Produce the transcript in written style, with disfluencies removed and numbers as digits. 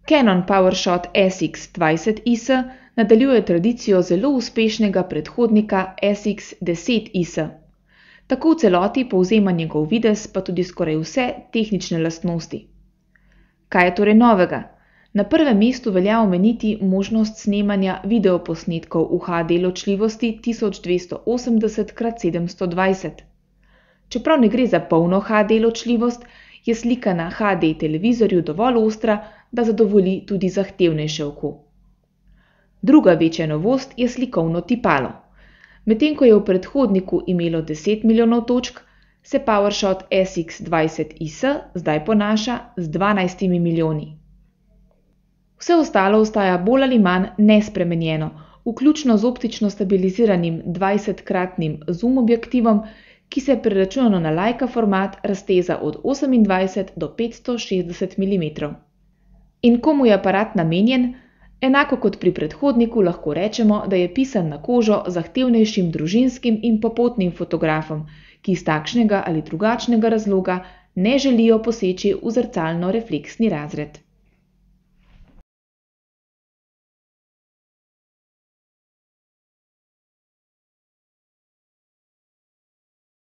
Canon PowerShot SX20IS nadaljuje tradicijo zelo uspešnega predhodnika SX10IS. Tako v celoti povzema njegov videz, pa tudi skoraj vse tehnične lastnosti. Kaj je torej novega? Na prvem mestu velja omeniti možnost snemanja videoposnetkov v HD ločljivosti 1280x720. Čeprav ne gre za polno HD ločljivost, je slika na HD televizorju dovolj ostra, da zadovolji tudi zahtevnejše oko. Druga večja novost je slikovno tipalo. Medtem ko je v predhodniku imelo 10 milijonov točk, se PowerShot SX20IS zdaj ponaša z 12 milijoni. Vse ostalo ostaja bolj ali manj nespremenjeno, vključno z optično stabiliziranim 20-kratnim zoom objektivom, ki se preračunano na Leica format razteza od 28 do 560 mm. In komu je aparat namenjen? Enako kot pri predhodniku lahko rečemo, da je pisan na kožo zahtevnejšim družinskim in popotnim fotografom, ki iz takšnega ali drugačnega razloga ne želijo poseči v zrcalno-refleksni razred.